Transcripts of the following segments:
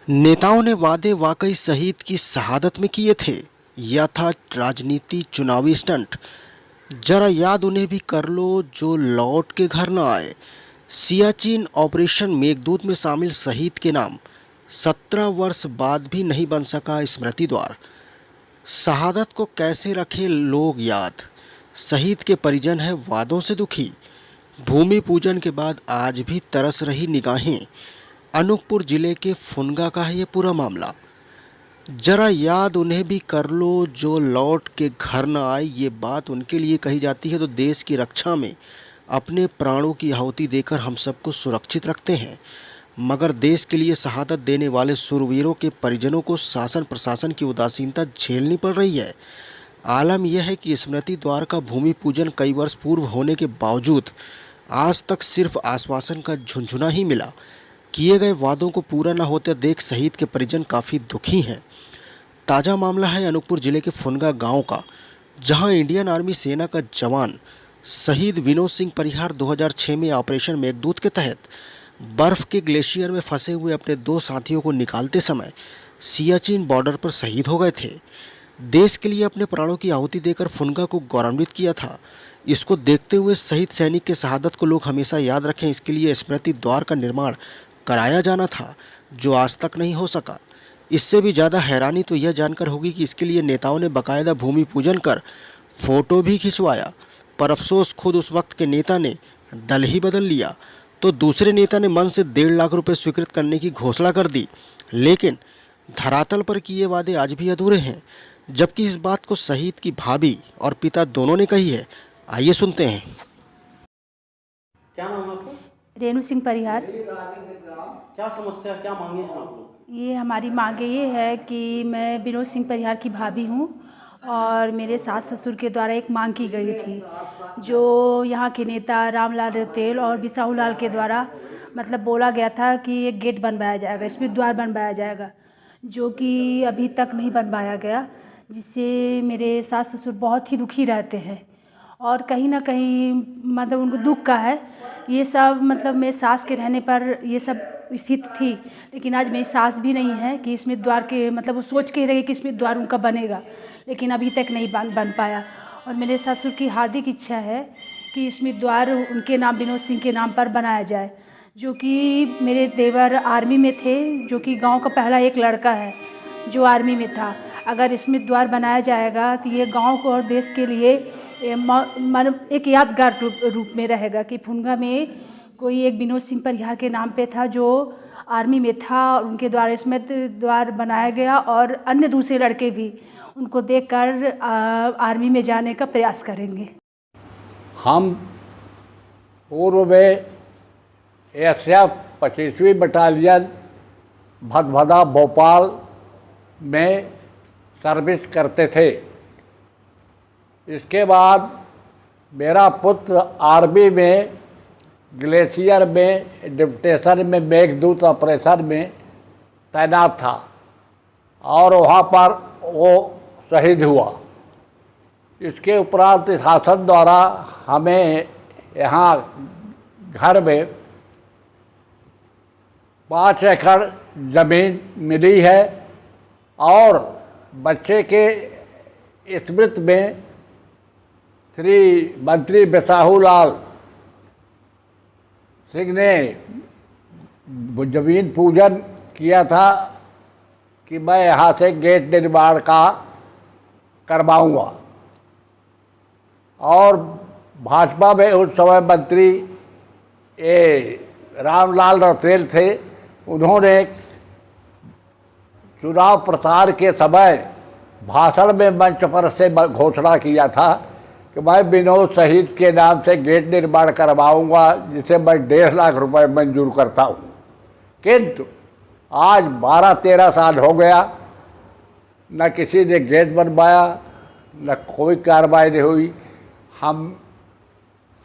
नेताओं ने वादे वाकई शहीद की शहादत में किए थे या था राजनीति चुनावी स्टंट। जरा याद उन्हें भी कर लो जो लौट के घर न आए। सियाचिन ऑपरेशन मेघदूत में शामिल शहीद के नाम 17 वर्ष बाद भी नहीं बन सका स्मृति द्वार। शहादत को कैसे रखे लोग याद। शहीद के परिजन हैं वादों से दुखी। भूमि पूजन के बाद आज भी तरस रही निगाहें। अनूपपुर जिले के फुनगा का है ये पूरा मामला। जरा याद उन्हें भी कर लो जो लौट के घर न आए। ये बात उनके लिए कही जाती है तो देश की रक्षा में अपने प्राणों की आहुति देकर हम सबको सुरक्षित रखते हैं। मगर देश के लिए शहादत देने वाले शूरवीरों के परिजनों को शासन प्रशासन की उदासीनता झेलनी पड़ रही है। आलम यह है कि स्मृति द्वार का भूमि पूजन कई वर्ष पूर्व होने के बावजूद आज तक सिर्फ आश्वासन का झुंझुना ही मिला। किए गए वादों को पूरा न होते देख शहीद के परिजन काफ़ी दुखी हैं। ताज़ा मामला है अनूपपुर जिले के फुनगा गांव का, जहां इंडियन आर्मी सेना का जवान शहीद विनोद सिंह परिहार 2006 में ऑपरेशन मेघदूत के तहत बर्फ के ग्लेशियर में फंसे हुए अपने 2 साथियों को निकालते समय सियाचिन बॉर्डर पर शहीद हो गए थे। देश के लिए अपने प्राणों की आहुति देकर फुनगा को गौरवान्वित किया था। इसको देखते हुए शहीद सैनिक के शहादत को लोग हमेशा याद रखें, इसके लिए स्मृति द्वार का निर्माण कराया जाना था, जो आज तक नहीं हो सका। इससे भी ज़्यादा हैरानी तो यह जानकर होगी कि इसके लिए नेताओं ने बाकायदा भूमि पूजन कर फोटो भी खिंचवाया, पर अफसोस खुद उस वक्त के नेता ने दल ही बदल लिया तो दूसरे नेता ने मन से 1.5 लाख रुपए स्वीकृत करने की घोषणा कर दी। लेकिन धरातल पर किए वादे आज भी अधूरे हैं, जबकि इस बात को शहीद की भाभी और पिता दोनों ने कही है। आइए सुनते हैं। क्या नाम है आपका? रेणु सिंह परिहार। क्या समस्या, क्या मांगे हैं आप लोग? ये हमारी मांगे ये है कि मैं विनोद सिंह परिहार की भाभी हूँ और मेरे सास ससुर के द्वारा एक मांग की गई थी, जो यहाँ के नेता रामलाल रतेल और बिसाहू लाल के द्वारा मतलब बोला गया था कि एक गेट बनवाया जाएगा, इसमें द्वार बनवाया जाएगा, जो कि अभी तक नहीं बनवाया गया, जिससे मेरे सास ससुर बहुत ही दुखी रहते हैं और कहीं ना कहीं मतलब उनको दुख का है। ये सब मतलब मेरे सास के रहने पर ये सब स्थिति थी, लेकिन आज मेरी सास भी नहीं है कि इसमें द्वार के मतलब वो सोच के रहे कि इसमें द्वार उनका बनेगा, लेकिन अभी तक नहीं बन पाया। और मेरे ससुर की हार्दिक इच्छा है कि इसमें द्वार उनके नाम विनोद सिंह के नाम पर बनाया जाए, जो कि मेरे देवर आर्मी में थे, जो कि गांव का पहला एक लड़का है जो आर्मी में था। अगर इसमें द्वार बनाया जाएगा तो ये गांव को और देश के लिए एक यादगार रूप में रहेगा कि फुनगा में कोई एक विनोद सिंह परिहार के नाम पे था जो आर्मी में था और उनके द्वारा इसमें द्वार बनाया गया और अन्य दूसरे लड़के भी उनको देखकर आर्मी में जाने का प्रयास करेंगे। हम पूर्व में एसएफ 25वीं बटालियन भदभदा भोपाल में सर्विस करते थे। इसके बाद मेरा पुत्र आर्मी में ग्लेशियर में डिप्टेशन में मेघदूत ऑपरेशन में तैनात था और वहाँ पर वो शहीद हुआ। इसके उपरांत शासन द्वारा हमें यहाँ घर में 5 एकड़ ज़मीन मिली है और बच्चे के स्मृति में श्री मंत्री बिसाहू लाल सिंह ने जमीन पूजन किया था कि मैं यहाँ से गेट निर्माण का करवाऊँगा। और भाजपा में उस समय मंत्री रामलाल रतेल थे। उन्होंने चुनाव प्रचार के समय भाषण में मंच पर से घोषणा किया था कि मैं विनोद शहीद के नाम से गेट निर्माण करवाऊंगा, जिसे मैं 1.5 लाख रुपए मंजूर करता हूं। किंतु आज 12-13 साल हो गया, न किसी ने गेट बनवाया, न कोई कार्रवाई नहीं हुई। हम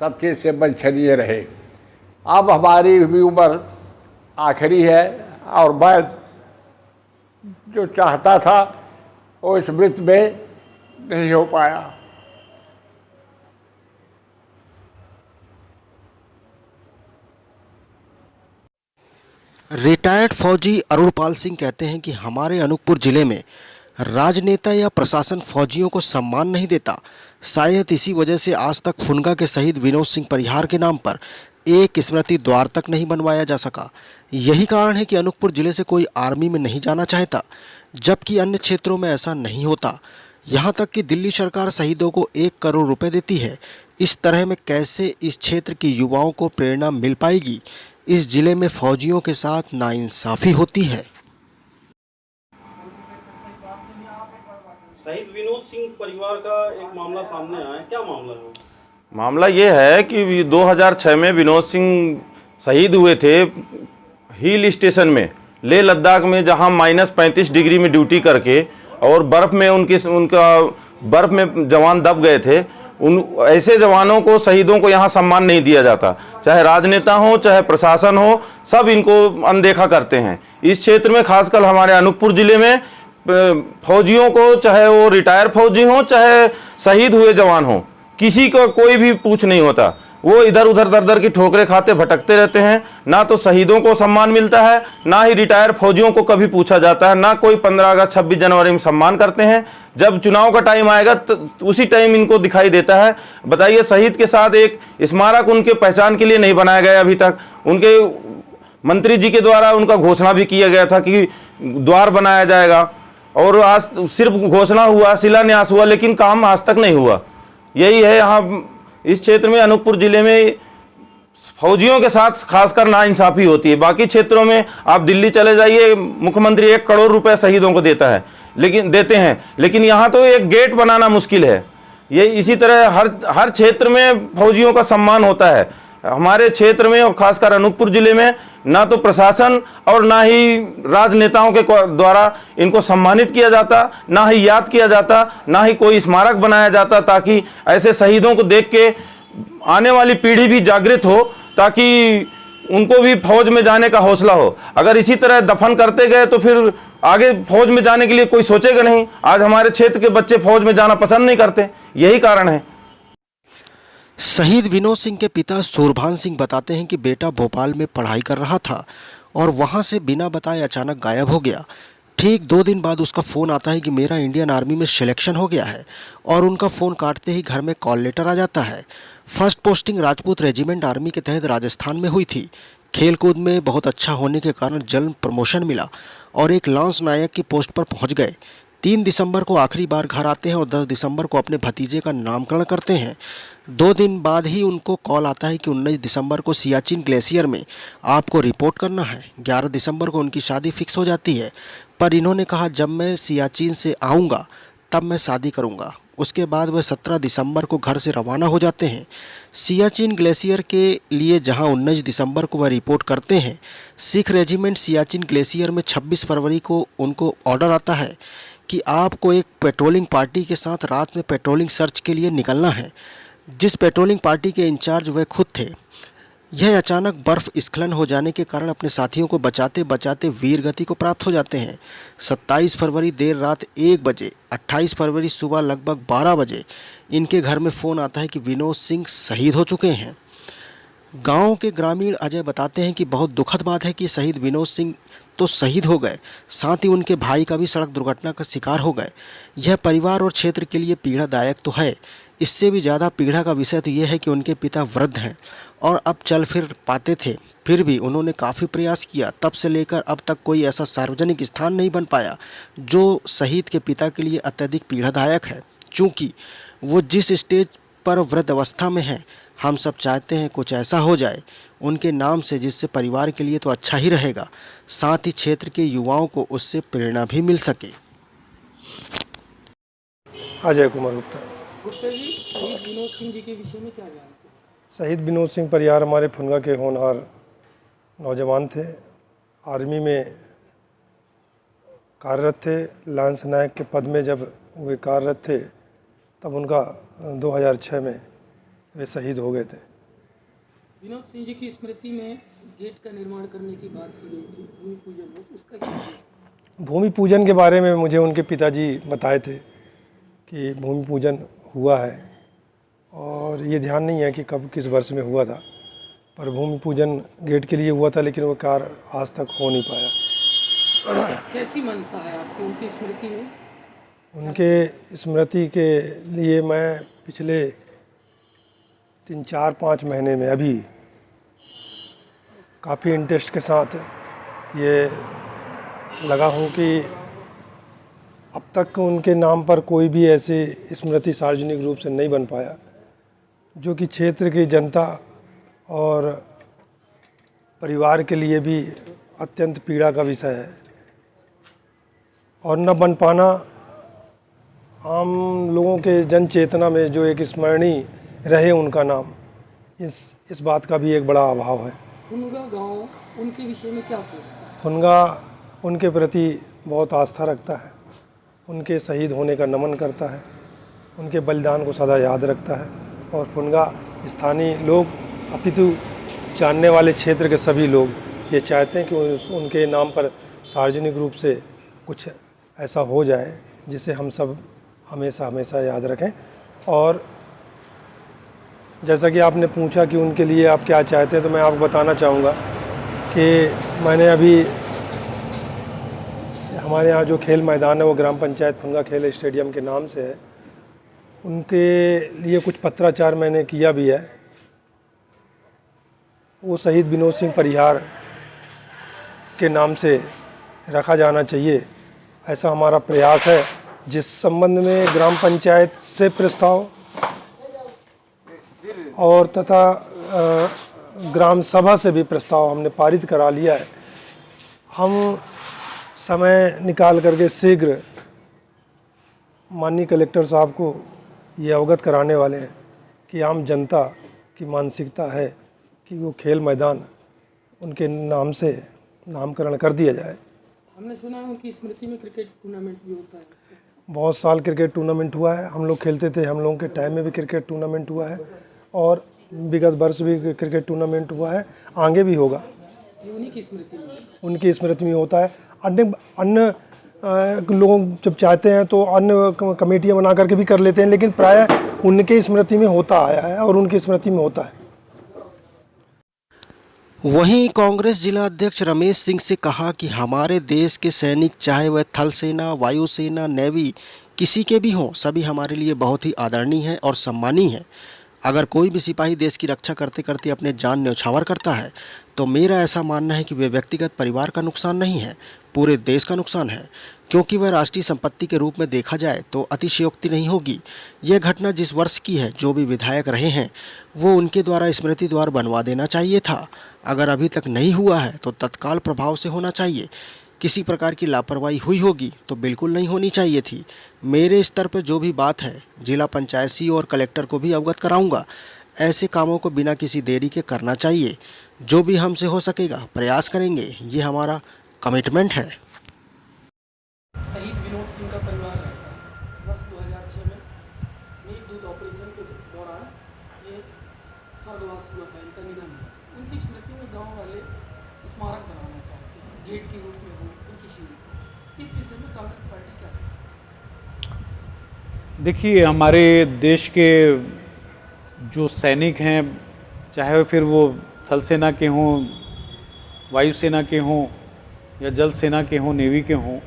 सब चीज़ से वंचनीय रहे। अब हमारी भी उम्र आखिरी है और मैं जो चाहता था वो स्मृति में नहीं हो पाया। रिटायर्ड फौजी अरुणपाल सिंह कहते हैं कि हमारे अनूपपुर जिले में राजनेता या प्रशासन फौजियों को सम्मान नहीं देता। शायद इसी वजह से आज तक फुनगा के शहीद विनोद सिंह परिहार के नाम पर एक स्मृति द्वार तक नहीं बनवाया जा सका। यही कारण है कि अनूपपुर जिले से कोई आर्मी में नहीं जाना चाहता, जबकि अन्य क्षेत्रों में ऐसा नहीं होता। यहाँ तक कि दिल्ली सरकार शहीदों को 1 करोड़ रुपए देती है। इस तरह में कैसे इस क्षेत्र के युवाओं को प्रेरणा मिल पाएगी? इस जिले में फौजियों के साथ नाइंसाफी होती है। शहीद विनोद सिंह परिवार का एक मामला सामने आया है, क्या मामला है? मामला ये है कि 2006 में विनोद सिंह शहीद हुए थे हिल स्टेशन में, लेह लद्दाख में, जहां -35 डिग्री में ड्यूटी करके और बर्फ़ में बर्फ़ में जवान दब गए थे। उन ऐसे जवानों को, शहीदों को यहाँ सम्मान नहीं दिया जाता। चाहे राजनेता हो, चाहे प्रशासन हो, सब इनको अनदेखा करते हैं। इस क्षेत्र में खासकर हमारे अनूपपुर ज़िले में फौजियों को, चाहे वो रिटायर फौजी हों, चाहे शहीद हुए जवान हों, किसी को कोई भी पूछ नहीं होता। वो इधर उधर दर दर की ठोकरें खाते भटकते रहते हैं। ना तो शहीदों को सम्मान मिलता है, ना ही रिटायर फौजियों को कभी पूछा जाता है, ना कोई 15 अगस्त 26 जनवरी में सम्मान करते हैं। जब चुनाव का टाइम आएगा तो उसी टाइम इनको दिखाई देता है। बताइए, शहीद के साथ एक स्मारक उनके पहचान के लिए नहीं बनाया गया अभी तक। उनके मंत्री जी के द्वारा उनका घोषणा भी किया गया था कि द्वार बनाया जाएगा, और आज सिर्फ घोषणा हुआ, शिलान्यास हुआ, लेकिन काम आज तक नहीं हुआ। यही है यहाँ इस क्षेत्र में, अनूपपुर जिले में फौजियों के साथ खासकर नाइंसाफी होती है। बाकी क्षेत्रों में आप दिल्ली चले जाइए, मुख्यमंत्री 1 करोड़ रुपए शहीदों को देते हैं, लेकिन यहाँ तो एक गेट बनाना मुश्किल है। ये इसी तरह हर क्षेत्र में फौजियों का सम्मान होता है। हमारे क्षेत्र में और खासकर अनूपपुर जिले में ना तो प्रशासन और ना ही राजनेताओं के द्वारा इनको सम्मानित किया जाता, ना ही याद किया जाता, ना ही कोई स्मारक बनाया जाता, ताकि ऐसे शहीदों को देख के आने वाली पीढ़ी भी जागृत हो, ताकि उनको भी फौज में जाने का हौसला हो। अगर इसी तरह दफन करते गए तो फिर आगे फौज में जाने के लिए कोई सोचेगा नहीं। आज हमारे क्षेत्र के बच्चे फौज में जाना पसंद नहीं करते, यही कारण है। शहीद विनोद सिंह के पिता सूरभान सिंह बताते हैं कि बेटा भोपाल में पढ़ाई कर रहा था और वहां से बिना बताए अचानक गायब हो गया। ठीक 2 दिन बाद उसका फ़ोन आता है कि मेरा इंडियन आर्मी में सिलेक्शन हो गया है, और उनका फ़ोन काटते ही घर में कॉल लेटर आ जाता है। First posting Rajput regiment army के तहत राजस्थान में हुई थी। खेलकूद में बहुत अच्छा होने के कारण जल्द प्रमोशन मिला और एक लांस नायक की पोस्ट पर पहुँच गए। 3 दिसंबर को आखिरी बार घर आते हैं और 10 दिसंबर को अपने भतीजे का नामकरण करते हैं। 2 दिन बाद ही उनको कॉल आता है कि 19 दिसंबर को सियाचिन ग्लेशियर में आपको रिपोर्ट करना है। 11 दिसंबर को उनकी शादी फिक्स हो जाती है, पर इन्होंने कहा जब मैं सियाचिन से आऊँगा तब मैं शादी करूँगा। उसके बाद वह 17 दिसंबर को घर से रवाना हो जाते हैं सियाचिन ग्लेशियर के लिए, जहां 19 दिसंबर को वह रिपोर्ट करते हैं। सिख रेजिमेंट सियाचिन ग्लेशियर में 26 फरवरी को उनको ऑर्डर आता है कि आपको एक पेट्रोलिंग पार्टी के साथ रात में पेट्रोलिंग सर्च के लिए निकलना है, जिस पेट्रोलिंग पार्टी के इंचार्ज वह खुद थे। यह अचानक बर्फ़ स्खलन हो जाने के कारण अपने साथियों को बचाते बचाते वीर गति को प्राप्त हो जाते हैं। 27 फरवरी देर रात 1 बजे, 28 फरवरी सुबह लगभग 12 बजे इनके घर में फ़ोन आता है कि विनोद सिंह शहीद हो चुके हैं। गांव के ग्रामीण अजय बताते हैं कि बहुत दुखद बात है कि शहीद विनोद सिंह तो शहीद हो गए, साथ ही उनके भाई का भी सड़क दुर्घटना का शिकार हो गए। यह परिवार और क्षेत्र के लिए पीड़ादायक तो है, इससे भी ज़्यादा पीड़ा का विषय तो यह है कि उनके पिता वृद्ध हैं और अब चल फिर पाते थे, फिर भी उन्होंने काफ़ी प्रयास किया। तब से लेकर अब तक कोई ऐसा सार्वजनिक स्थान नहीं बन पाया जो शहीद के पिता के लिए अत्यधिक पीड़ादायक है, चूँकि वो जिस स्टेज पर वृद्ध अवस्था में है। हम सब चाहते हैं कुछ ऐसा हो जाए उनके नाम से जिससे परिवार के लिए तो अच्छा ही रहेगा, साथ ही क्षेत्र के युवाओं को उससे प्रेरणा भी मिल सके। अजय कुमार गुप्ता। गुप्ता जी, शहीद विनोद सिंह जी के विषय में क्या जानते हैं? शहीद विनोद सिंह परिहार हमारे फुनगा के होनहार नौजवान थे। आर्मी में कार्यरत थे। लांस नायक के पद में जब वे कार्यरत थे तब उनका 2006 में वे शहीद हो गए थे। विनोद सिंह जी की स्मृति में गेट का निर्माण करने की बात की गई थी, भूमि पूजन में, उसका क्या है? भूमि पूजन के बारे में मुझे उनके पिताजी बताए थे कि भूमि पूजन हुआ है, और ये ध्यान नहीं है कि कब किस वर्ष में हुआ था, और भूमि पूजन गेट के लिए हुआ था, लेकिन वो कार्य आज तक हो नहीं पाया। कैसी मंशा है आपकी उनकी स्मृति में? उनके स्मृति के लिए मैं पिछले 3-4-5 महीने में अभी काफ़ी इंटरेस्ट के साथ ये लगा हूँ कि अब तक उनके नाम पर कोई भी ऐसी स्मृति सार्वजनिक रूप से नहीं बन पाया, जो कि क्षेत्र की जनता और परिवार के लिए भी अत्यंत पीड़ा का विषय है। और न बन पाना आम लोगों के जन चेतना में जो एक स्मरणीय रहे उनका नाम, इस बात का भी एक बड़ा अभाव है। फुनगा गांव उनके विषय में क्या सोचता है? फुनगा उनके प्रति बहुत आस्था रखता है, उनके शहीद होने का नमन करता है, उनके बलिदान को सदा याद रखता है। और फुनगा स्थानीय लोग अपितु जानने वाले क्षेत्र के सभी लोग ये चाहते हैं कि उनके नाम पर सार्वजनिक रूप से कुछ ऐसा हो जाए जिसे हम सब हमेशा हमेशा याद रखें। और जैसा कि आपने पूछा कि उनके लिए आप क्या चाहते हैं, तो मैं आपको बताना चाहूँगा कि मैंने अभी हमारे यहाँ जो खेल मैदान है वो ग्राम पंचायत फुनगा खेल स्टेडियम के नाम से है, उनके लिए कुछ पत्राचार मैंने किया भी है। वो शहीद विनोद सिंह परिहार के नाम से रखा जाना चाहिए, ऐसा हमारा प्रयास है, जिस संबंध में ग्राम पंचायत से प्रस्ताव और तथा ग्राम सभा से भी प्रस्ताव हमने पारित करा लिया है। हम समय निकाल करके शीघ्र माननीय कलेक्टर साहब को ये अवगत कराने वाले हैं कि आम जनता की मानसिकता है कि वो खेल मैदान उनके नाम से नामकरण कर दिया जाए। हमने सुना है उनकी स्मृति में क्रिकेट टूर्नामेंट भी होता है। बहुत साल क्रिकेट टूर्नामेंट हुआ है, हम लोग खेलते थे, हम लोगों के टाइम में भी क्रिकेट टूर्नामेंट हुआ है और विगत वर्ष भी क्रिकेट टूर्नामेंट हुआ है, आगे भी होगा। ये उन्हीं की स्मृति में? उनकी स्मृति में होता है। अन्य लोग जब चाहते हैं तो अन्य कमेटियां बना करके भी कर लेते हैं, लेकिन प्रायः उनके स्मृति में होता आया है और उनकी स्मृति में होता है। वहीं कांग्रेस जिला अध्यक्ष रमेश सिंह से कहा कि हमारे देश के सैनिक, चाहे वह थल सेना, वायुसेना, नेवी, किसी के भी हों, सभी हमारे लिए बहुत ही आदरणीय हैं और सम्मानीय हैं। अगर कोई भी सिपाही देश की रक्षा करते करते अपने जान न्यौछावर करता है तो मेरा ऐसा मानना है कि वे व्यक्तिगत परिवार का नुकसान नहीं है, पूरे देश का नुकसान है, क्योंकि वह राष्ट्रीय संपत्ति के रूप में देखा जाए तो अतिशयोक्ति नहीं होगी। यह घटना जिस वर्ष की है, जो भी विधायक रहे हैं वो उनके द्वारा स्मृति द्वार बनवा देना चाहिए था। अगर अभी तक नहीं हुआ है तो तत्काल प्रभाव से होना चाहिए। किसी प्रकार की लापरवाही हुई होगी तो बिल्कुल नहीं होनी चाहिए थी। मेरे स्तर पर जो भी बात है जिला पंचायत सीईओ और कलेक्टर को भी अवगत कराऊंगा। ऐसे कामों को बिना किसी देरी के करना चाहिए। जो भी हमसे हो सकेगा प्रयास करेंगे, ये हमारा कमिटमेंट है। शहीद विनोद सिंह का परिवार रहता है। वर्ष 2006 में मेघदूत ऑपरेशन के दौरान ये स्वर्गवास हुआ था, इनका निधन हुआ। उनकी स्मृति में गांव वाले स्मारक बनाना चाहते हैं, गेट के रूप में हो या किसी रूप। इस विषय में कांग्रेस पार्टी क्या सोचती है? देखिए, हमारे देश के जो सैनिक हैं, चाहे फिर वो थल सेना के हों, वायुसेना के हों या जल सेना के हों, नेवी के हों,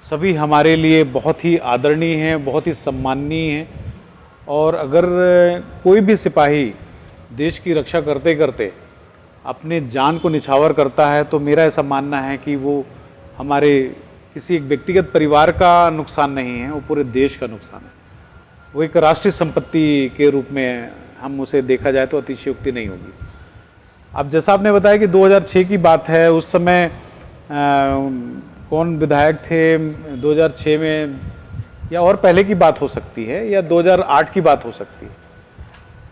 सभी हमारे लिए बहुत ही आदरणीय हैं, बहुत ही सम्माननीय हैं। और अगर कोई भी सिपाही देश की रक्षा करते करते अपने जान को निछावर करता है तो मेरा ऐसा मानना है कि वो हमारे किसी एक व्यक्तिगत परिवार का नुकसान नहीं है, वो पूरे देश का नुकसान है। वो एक राष्ट्रीय संपत्ति के रूप में हम उसे देखा जाए तो अतिशयोक्ति नहीं होगी। अब जैसा आपने बताया कि 2006 की बात है, उस समय कौन विधायक थे 2006 में, या और पहले की बात हो सकती है या 2008 की बात हो सकती है।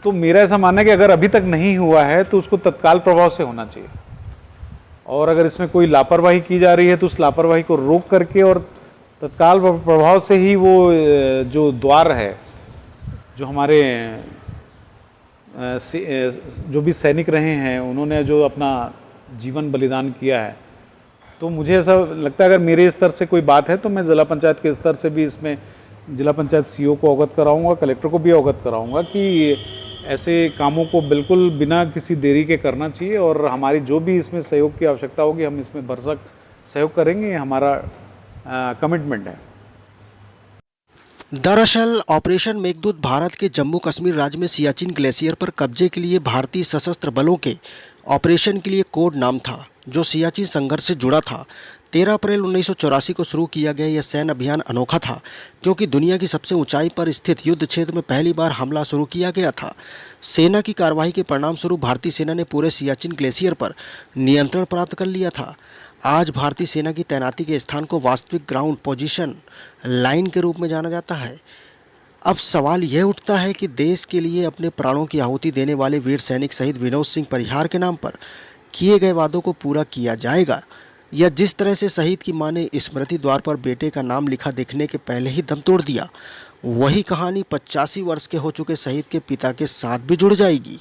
तो मेरा ऐसा मानना है कि अगर अभी तक नहीं हुआ है तो उसको तत्काल प्रभाव से होना चाहिए, और अगर इसमें कोई लापरवाही की जा रही है तो उस लापरवाही को रोक करके और तत्काल प्रभाव से ही वो जो द्वार है, जो हमारे जो भी सैनिक रहे हैं उन्होंने जो अपना जीवन बलिदान किया है, तो मुझे ऐसा लगता है अगर मेरे स्तर से कोई बात है तो मैं जिला पंचायत के स्तर से भी इसमें जिला पंचायत सीईओ को अवगत कराऊंगा, कलेक्टर को भी अवगत कराऊंगा कि ऐसे कामों को बिल्कुल बिना किसी देरी के करना चाहिए और हमारी जो भी इसमें सहयोग की आवश्यकता होगी हम इसमें भरसक सहयोग करेंगे, ये हमारा कमिटमेंट है। दरअसल ऑपरेशन मेघदूत भारत के जम्मू कश्मीर राज्य में सियाचिन ग्लेशियर पर कब्जे के लिए भारतीय सशस्त्र बलों के ऑपरेशन के लिए कोड नाम था, जो सियाचिन संघर्ष से जुड़ा था। 13 अप्रैल 1984 को शुरू किया गया यह सैन्य अभियान अनोखा था, क्योंकि दुनिया की सबसे ऊंचाई पर स्थित युद्ध क्षेत्र में पहली बार हमला शुरू किया गया था। सेना की कार्रवाई के परिणाम स्वरूप भारतीय सेना ने पूरे सियाचिन ग्लेशियर पर नियंत्रण प्राप्त कर लिया था। आज भारतीय सेना की तैनाती के स्थान को वास्तविक ग्राउंड पोजीशन लाइन के रूप में जाना जाता है। अब सवाल यह उठता है कि देश के लिए अपने प्राणों की आहुति देने वाले वीर सैनिक शहीद विनोद सिंह परिहार के नाम पर किए गए वादों को पूरा किया जाएगा, या जिस तरह से शहीद की मां ने स्मृति द्वार पर बेटे का नाम लिखा देखने के पहले ही दम तोड़ दिया, वही कहानी 85 वर्ष के हो चुके शहीद के पिता के साथ भी जुड़ जाएगी।